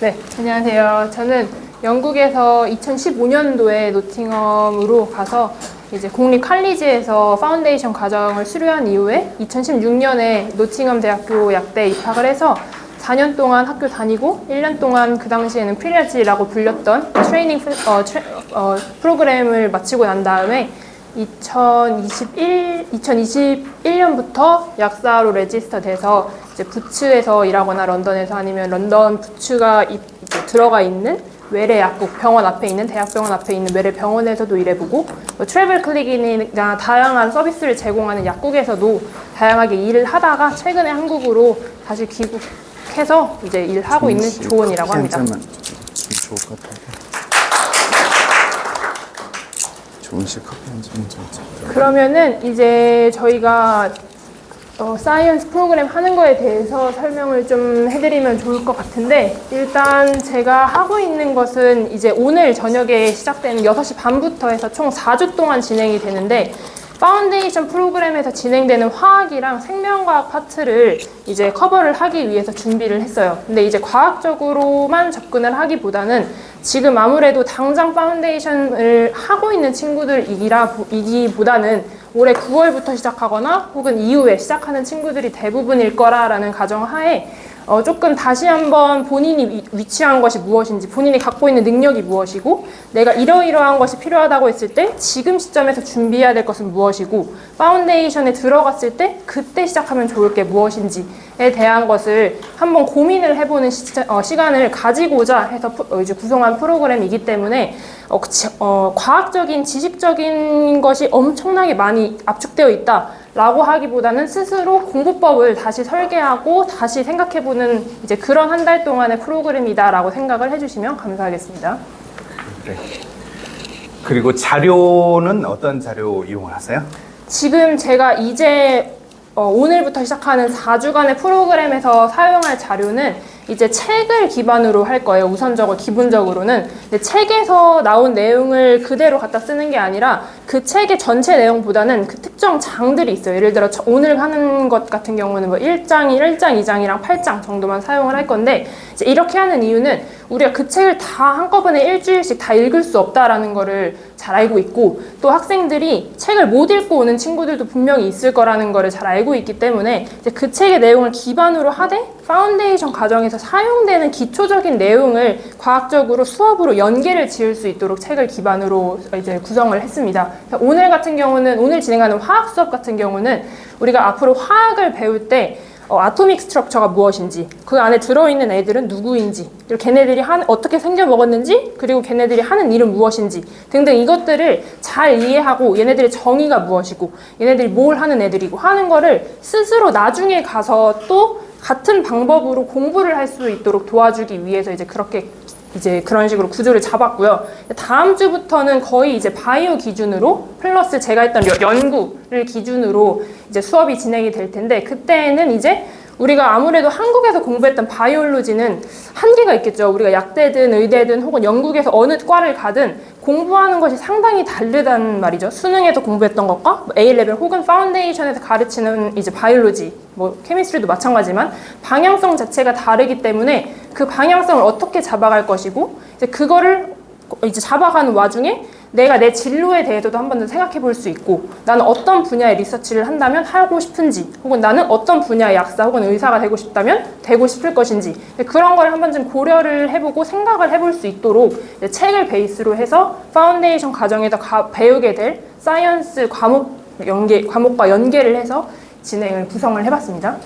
네, 안녕하세요. 저는 영국에서 2015년도에 노팅엄으로 가서 이제 공립 칼리지에서 파운데이션 과정을 수료한 이후에 2016년에 노팅엄 대학교 약대에 입학을 해서 4년 동안 학교 다니고 1년 동안 그 당시에는 프리라지라고 불렸던 트레이닝 프로그램을 마치고 난 다음에 2021년부터 약사로 레지스터 돼서 이제 부츠에서 일하거나 런던에서 아니면 런던 부츠가 이제 들어가 있는 외래 약국 병원 앞에 있는 대학병원 앞에 있는 외래 병원에서도 일해보고 트래블 클리닉이나 다양한 서비스를 제공하는 약국에서도 다양하게 일을 하다가 최근에 한국으로 다시 귀국해서 이제 일하고 있는 조언이라고 합니다. 좀 좋을 것 같아요. 조은씨 커피 한 잔 좀. 그러면은 이제 저희가 사이언스 프로그램 하는 거에 대해서 설명을 좀 해드리면 좋을 것 같은데, 일단 제가 하고 있는 것은 이제 오늘 저녁에 시작되는 6시 반부터 해서 총 4주 동안 진행이 되는데, 파운데이션 프로그램에서 진행되는 화학이랑 생명과학 파트를 이제 커버를 하기 위해서 준비를 했어요. 근데 이제 과학적으로만 접근을 하기보다는 지금 아무래도 당장 파운데이션을 하고 있는 친구들이기보다는 올해 9월부터 시작하거나 혹은 이후에 시작하는 친구들이 대부분일 거라라는 가정하에 조금 다시 한번 본인이 위치한 것이 무엇인지, 본인이 갖고 있는 능력이 무엇이고, 내가 이러이러한 것이 필요하다고 했을 때 지금 시점에서 준비해야 될 것은 무엇이고, 파운데이션에 들어갔을 때 그때 시작하면 좋을 게 무엇인지에 대한 것을 한번 고민을 해보는 시간을 가지고자 해서 이제 구성한 프로그램이기 때문에 과학적인, 지식적인 것이 엄청나게 많이 압축되어 있다 라고 하기보다는 스스로 공부법을 다시 설계하고 다시 생각해보는 이제 그런 한 달 동안의 프로그램이다 라고 생각을 해주시면 감사하겠습니다. 네. 그리고 자료는 어떤 자료 이용을 하세요? 지금 제가 이제 오늘부터 시작하는 4주간의 프로그램에서 사용할 자료는 이제 책을 기반으로 할 거예요. 우선적으로 기본적으로는. 근데 책에서 나온 내용을 그대로 갖다 쓰는 게 아니라 그 책의 전체 내용보다는 그 특정 장들이 있어요. 예를 들어 오늘 하는 것 같은 경우는 뭐 1장, 2장이랑 8장 정도만 사용을 할 건데, 이제 이렇게 하는 이유는 우리가 그 책을 다 한꺼번에 일주일씩 다 읽을 수 없다라는 거를 잘 알고 있고, 또 학생들이 책을 못 읽고 오는 친구들도 분명히 있을 거라는 거를 잘 알고 있기 때문에 이제 그 책의 내용을 기반으로 하되 파운데이션 과정에서 사용되는 기초적인 내용을 과학적으로 수업으로 연계를 지을 수 있도록 책을 기반으로 이제 구성을 했습니다. 오늘 같은 경우는, 오늘 진행하는 화학 수업 같은 경우는 우리가 앞으로 화학을 배울 때 아토믹 스트럭처가 무엇인지, 그 안에 들어있는 애들은 누구인지, 그리고 걔네들이 어떻게 생겨 먹었는지, 그리고 걔네들이 하는 일은 무엇인지 등등 이것들을 잘 이해하고 얘네들의 정의가 무엇이고 얘네들이 뭘 하는 애들이고 하는 거를 스스로 나중에 가서 또 같은 방법으로 공부를 할 수 있도록 도와주기 위해서 이제 그런 식으로 구조를 잡았고요. 다음 주부터는 거의 이제 바이오 기준으로 플러스 제가 했던 연구를 기준으로 이제 수업이 진행이 될 텐데, 그때는 이제 우리가 아무래도 한국에서 공부했던 바이올로지는 한계가 있겠죠. 우리가 약대든 의대든 혹은 영국에서 어느 과를 가든 공부하는 것이 상당히 다르단 말이죠. 수능에서 공부했던 것과 A레벨 혹은 파운데이션에서 가르치는 이제 바이올로지, 뭐 케미스트리도 마찬가지지만 방향성 자체가 다르기 때문에 그 방향성을 어떻게 잡아갈 것이고, 이제 그거를 이제 잡아가는 와중에 내가 내 진로에 대해서도 한 번 더 생각해 볼 수 있고, 나는 어떤 분야의 리서치를 한다면 하고 싶은지, 혹은 나는 어떤 분야의 약사 혹은 의사가 되고 싶다면 되고 싶을 것인지, 그런 걸 한 번쯤 고려를 해보고 생각을 해볼 수 있도록 책을 베이스로 해서 파운데이션 과정에서 배우게 될 사이언스 과목과 연계를 해서 구성을 해봤습니다.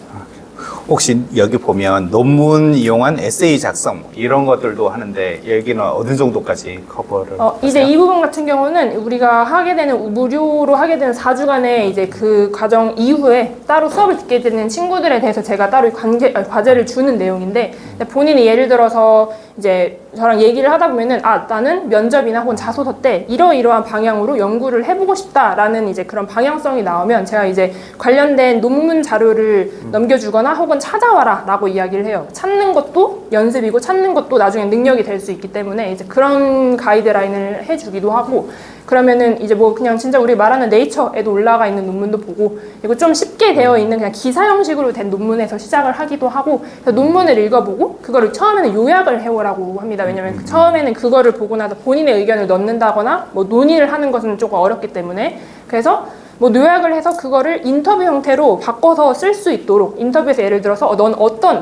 혹시 여기 보면 논문 이용한 에세이 작성 이런 것들도 하는데 여기는 어느 정도까지 커버를 이제 하세요? 이 부분 같은 경우는 우리가 하게 되는 무료로 하게 되는 4주간의 이제 그 과정 이후에 따로 수업을 듣게 되는 친구들에 대해서 제가 따로 과제를 주는 내용인데, 본인이 예를 들어서 이제 저랑 얘기를 하다 보면은 나는 면접이나 혹은 자소서 때 이러이러한 방향으로 연구를 해보고 싶다라는 이제 그런 방향성이 나오면 제가 이제 관련된 논문 자료를 넘겨주거나 혹은 혹은 찾아와라 라고 이야기를 해요. 찾는 것도 연습이고 찾는 것도 나중에 능력이 될 수 있기 때문에 이제 그런 가이드라인을 해주기도 하고, 그러면은 이제 뭐 그냥 진짜 우리 말하는 네이처에도 올라가 있는 논문도 보고, 그리고 좀 쉽게 되어 있는 그냥 기사 형식으로 된 논문에서 시작을 하기도 하고, 그래서 논문을 읽어보고 그거를 처음에는 요약을 해오라고 합니다. 왜냐면 처음에는 그거를 보고 나서 본인의 의견을 넣는다거나 뭐 논의를 하는 것은 조금 어렵기 때문에, 그래서 뭐 요약을 해서 그거를 인터뷰 형태로 바꿔서 쓸 수 있도록, 인터뷰에서 예를 들어서 넌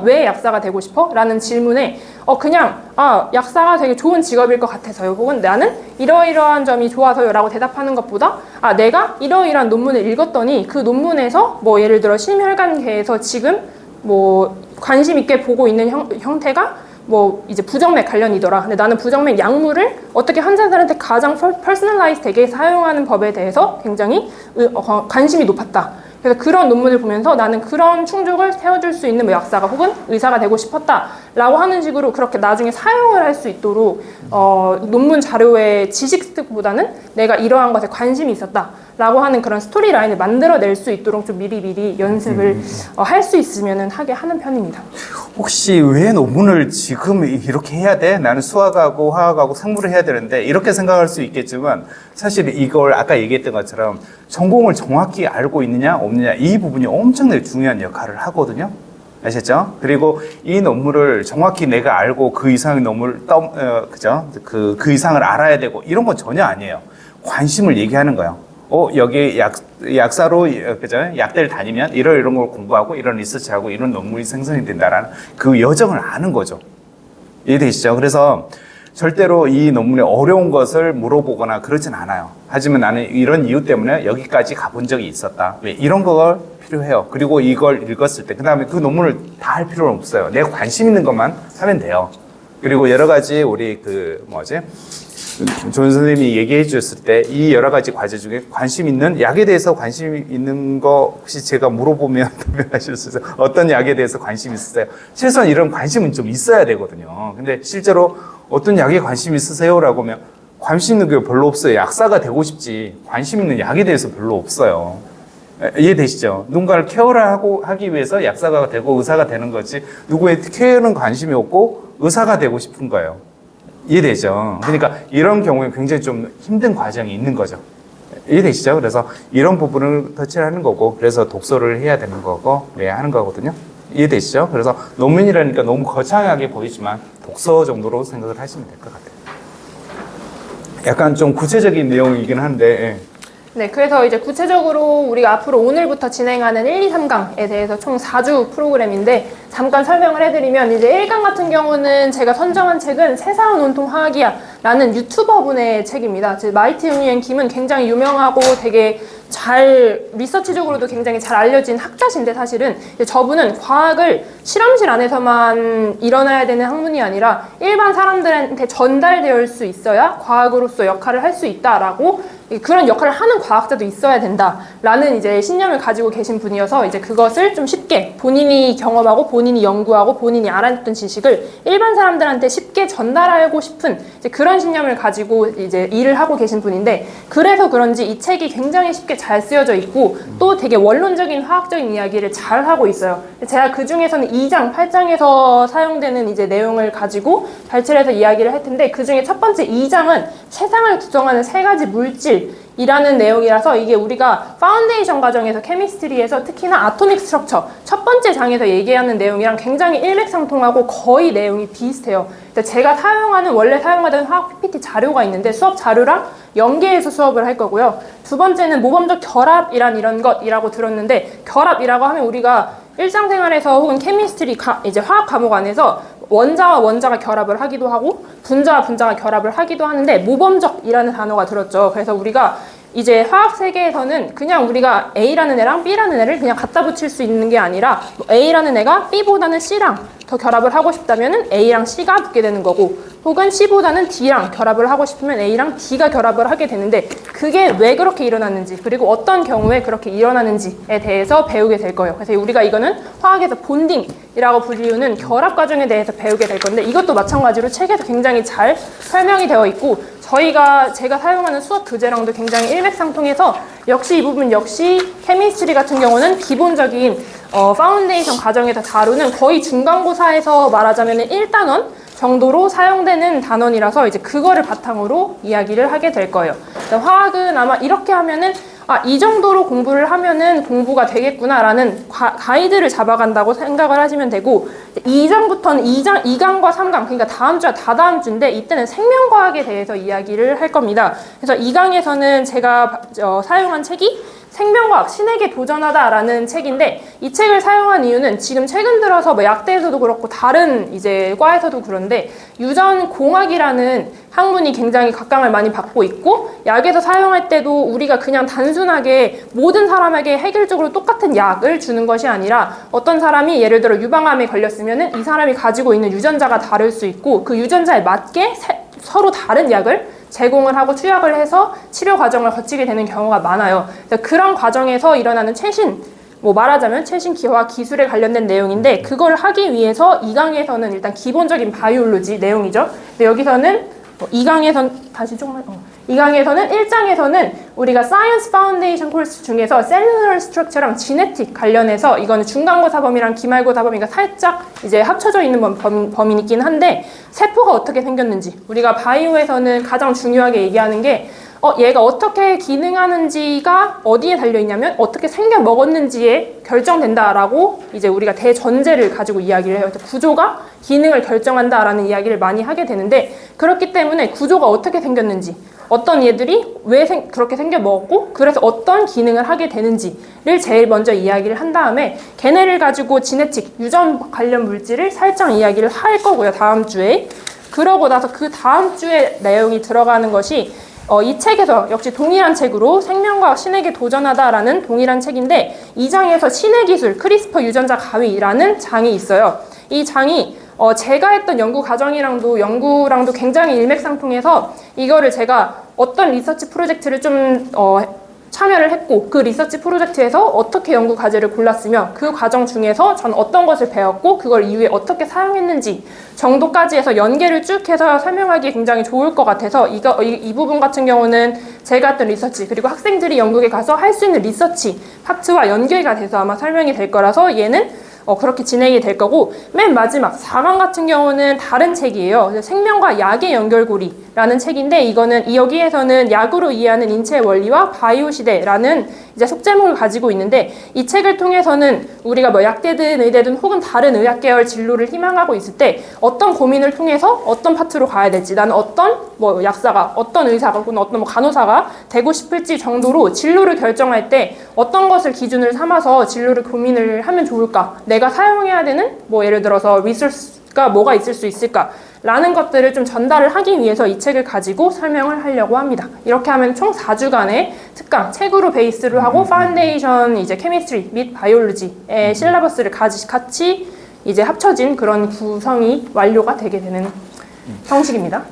왜 약사가 되고 싶어? 라는 질문에 그냥 약사가 되게 좋은 직업일 것 같아서요, 혹은 나는 이러이러한 점이 좋아서요 라고 대답하는 것보다 내가 이러이러한 논문을 읽었더니 그 논문에서 뭐 예를 들어 심혈관계에서 지금 뭐 관심 있게 보고 있는 형태가 뭐 이제 부정맥 관련이더라. 근데 나는 부정맥 약물을 어떻게 환자들한테 가장 퍼스널라이즈 되게 사용하는 법에 대해서 굉장히 관심이 높았다. 그래서 그런 논문을 보면서 나는 그런 충족을 세워줄 수 있는 뭐 약사가 혹은 의사가 되고 싶었다라고 하는 식으로 그렇게 나중에 사용을 할 수 있도록 논문 자료의 지식 습득보다는 내가 이러한 것에 관심이 있었다라고 하는 그런 스토리 라인을 만들어낼 수 있도록 좀 미리 연습을 할 수 있으면 하게 하는 편입니다. 혹시 왜 논문을 지금 이렇게 해야 돼? 나는 수학하고 화학하고 생물을 해야 되는데, 이렇게 생각할 수 있겠지만 사실 이걸 아까 얘기했던 것처럼 전공을 정확히 알고 있느냐 없느냐, 이 부분이 엄청나게 중요한 역할을 하거든요. 아셨죠? 그리고 이 논문을 정확히 내가 알고 그 이상의 논문을 그죠? 그 이상을 알아야 되고 이런 건 전혀 아니에요. 관심을 얘기하는 거예요. 여기 약사로, 그죠? 약대를 다니면 이런 걸 공부하고 이런 리서치하고 이런 논문이 생성이 된다라는 그 여정을 아는 거죠. 이해되시죠? 그래서 절대로 이 논문에 어려운 것을 물어보거나 그러진 않아요. 하지만 나는 이런 이유 때문에 여기까지 가본 적이 있었다. 왜? 이런 걸 필요해요. 그리고 이걸 읽었을 때, 그 다음에 그 논문을 다 할 필요는 없어요. 내가 관심 있는 것만 하면 돼요. 그리고 여러 가지 우리 조은 선생님이 얘기해 주셨을 때 이 여러 가지 과제 중에 관심 있는 약에 대해서 관심 있는 거 혹시 제가 물어보면 답변하실 수 있어요? 어떤 약에 대해서 관심 있으세요? 최소한 이런 관심은 좀 있어야 되거든요. 근데 실제로 어떤 약에 관심 있으세요? 라고 하면 관심 있는 게 별로 없어요. 약사가 되고 싶지 관심 있는 약에 대해서 별로 없어요. 이해되시죠? 누군가를 하기 위해서 약사가 되고 의사가 되는 거지, 누구의 케어는 관심이 없고 의사가 되고 싶은 거예요. 이해되죠? 그러니까 이런 경우에 굉장히 좀 힘든 과정이 있는 거죠. 이해되시죠? 그래서 이런 부분을 터치를 하는 거고, 그래서 독서를 해야 되는 거고, 하는 거거든요. 이해되시죠? 그래서 논문이라니까 너무 거창하게 보이지만 독서 정도로 생각을 하시면 될 것 같아요. 약간 좀 구체적인 내용이긴 한데, 네, 그래서 이제 구체적으로 우리가 앞으로 오늘부터 진행하는 1, 2, 3강에 대해서 총 4주 프로그램인데 잠깐 설명을 해드리면, 이제 1강 같은 경우는 제가 선정한 책은 세상은 온통 화학이야 라는 유튜버 분의 책입니다. 마이티 웅리엔 김은 굉장히 유명하고 되게 리서치적으로도 굉장히 잘 알려진 학자신데, 사실은 저분은 과학을 실험실 안에서만 일어나야 되는 학문이 아니라 일반 사람들한테 전달될 수 있어야 과학으로서 역할을 할 수 있다라고, 그런 역할을 하는 과학자도 있어야 된다라는 이제 신념을 가지고 계신 분이어서, 이제 그것을 좀 쉽게 본인이 경험하고 본인이 연구하고 본인이 알았던 지식을 일반 사람들한테 쉽게 전달하고 싶은 이제 그런 신념을 가지고 이제 일을 하고 계신 분인데, 그래서 그런지 이 책이 굉장히 쉽게 잘 쓰여져 있고 또 되게 원론적인 화학적인 이야기를 잘 하고 있어요. 제가 그 중에서는 2장, 8장에서 사용되는 이제 내용을 가지고 발췌해서 이야기를 할 텐데, 그 중에 첫 번째 2장은 세상을 구성하는 3가지 물질이라는 내용이라서, 이게 우리가 파운데이션 과정에서 케미스트리에서 특히나 아토믹 스트럭처 첫 번째 장에서 얘기하는 내용이랑 굉장히 일맥상통하고 거의 내용이 비슷해요. 제가 원래 사용하던 화학 PPT 자료가 있는데 수업 자료랑 연계해서 수업을 할 거고요. 두 번째는 모범적 결합이란 이런 것이라고 들었는데, 결합이라고 하면 우리가 일상생활에서 혹은 케미스트리 이제 화학 과목 안에서 원자와 원자가 결합을 하기도 하고 분자와 분자가 결합을 하기도 하는데, 모범적이라는 단어가 들었죠. 그래서 우리가 이제 화학 세계에서는 그냥 우리가 A라는 애랑 B라는 애를 그냥 갖다 붙일 수 있는 게 아니라, A라는 애가 B보다는 C랑 더 결합을 하고 싶다면 A랑 C가 붙게 되는 거고, 혹은 C보다는 D랑 결합을 하고 싶으면 A랑 D가 결합을 하게 되는데, 그게 왜 그렇게 일어났는지 그리고 어떤 경우에 그렇게 일어나는지에 대해서 배우게 될 거예요. 그래서 우리가 이거는 화학에서 본딩이라고 불리우는 결합 과정에 대해서 배우게 될 건데 이것도 마찬가지로 책에서 굉장히 잘 설명이 되어 있고 제가 사용하는 수학 교재랑도 굉장히 일맥상통해서 역시 이 부분 역시 케미스트리 같은 경우는 기본적인 파운데이션 과정에서 다루는 거의 중간고사에서 말하자면 1단원 정도로 사용되는 단원이라서 이제 그거를 바탕으로 이야기를 하게 될 거예요. 화학은 아마 이렇게 하면은 이 정도로 공부를 하면은 공부가 되겠구나라는 가이드를 잡아간다고 생각을 하시면 되고 2장부터는 2강과 3강 그러니까 다음 주와 다다음 주인데 이때는 생명과학에 대해서 이야기를 할 겁니다. 그래서 2강에서는 제가 사용한 책이 생명과학, 신에게 도전하다라는 책인데 이 책을 사용한 이유는 지금 최근 들어서 뭐 약대에서도 그렇고 다른 이제 과에서도 그런데 유전공학이라는 학문이 굉장히 각광을 많이 받고 있고 약에서 사용할 때도 우리가 그냥 단순하게 모든 사람에게 획일적으로 똑같은 약을 주는 것이 아니라 어떤 사람이 예를 들어 유방암에 걸렸으면은 이 사람이 가지고 있는 유전자가 다를 수 있고 그 유전자에 맞게 서로 다른 약을 제공을 하고 투약을 해서 치료 과정을 거치게 되는 경우가 많아요. 그런 과정에서 일어나는 말하자면 최신 기화 기술에 관련된 내용인데 그걸 하기 위해서 2강에서는 일단 기본적인 바이올로지 내용이죠. 근데 여기서는 2강에서는 1장에서는 우리가 사이언스 파운데이션 코र्스 중에서 셀룰러 스트럭처랑 지네틱 관련해서 이거는 중간고사 범위랑 기말고사 범위가 살짝 이제 합쳐져 있는 범위이긴 한데 세포가 어떻게 생겼는지 우리가 바이오에서는 가장 중요하게 얘기하는 게 얘가 어떻게 기능하는지가 어디에 달려있냐면 어떻게 생겨 먹었는지에 결정된다라고 이제 우리가 대전제를 가지고 이야기를 해요. 구조가 기능을 결정한다라는 이야기를 많이 하게 되는데 그렇기 때문에 구조가 어떻게 생겼는지 어떤 얘들이 왜 그렇게 생겨 먹었고 그래서 어떤 기능을 하게 되는지를 제일 먼저 이야기를 한 다음에 걔네를 가지고 지네틱, 유전 관련 물질을 살짝 이야기를 할 거고요. 다음 주에. 그러고 나서 그 다음 주에 내용이 들어가는 것이 이 책에서 역시 동일한 책으로 생명과학 신에게 도전하다라는 동일한 책인데 이 장에서 신의 기술 크리스퍼 유전자 가위라는 장이 있어요. 이 장이 제가 했던 연구 연구랑도 굉장히 일맥상통해서 이거를 제가 어떤 리서치 프로젝트를 좀 참여를 했고 그 리서치 프로젝트에서 어떻게 연구 과제를 골랐으며 그 과정 중에서 전 어떤 것을 배웠고 그걸 이후에 어떻게 사용했는지 정도까지 해서 연계를 쭉 해서 설명하기 굉장히 좋을 것 같아서 이 부분 같은 경우는 제가 했던 리서치 그리고 학생들이 영국에 가서 할 수 있는 리서치 파트와 연계가 돼서 아마 설명이 될 거라서 얘는 그렇게 진행이 될 거고 맨 마지막 4강 같은 경우는 다른 책이에요. 생명과 약의 연결고리라는 책인데 이거는 여기에서는 약으로 이해하는 인체의 원리와 바이오 시대라는 이제 속제목을 가지고 있는데 이 책을 통해서는 우리가 뭐 약대든 의대든 혹은 다른 의학 계열 진로를 희망하고 있을 때 어떤 고민을 통해서 어떤 파트로 가야 될지 나는 어떤 약사가 어떤 의사가 혹은 어떤 간호사가 되고 싶을지 정도로 진로를 결정할 때 어떤 것을 기준을 삼아서 진로를 고민을 하면 좋을까 내가 사용해야 되는 예를 들어서 리소스가 뭐가 있을 수 있을까 라는 것들을 좀 전달을 하기 위해서 이 책을 가지고 설명을 하려고 합니다. 이렇게 하면 총 4주간의 특강, 책으로 베이스로 하고 파운데이션 이제 케미스트리 및 바이올로지의 실러버스를 같이 이제 합쳐진 그런 구성이 완료가 되게 되는 형식입니다.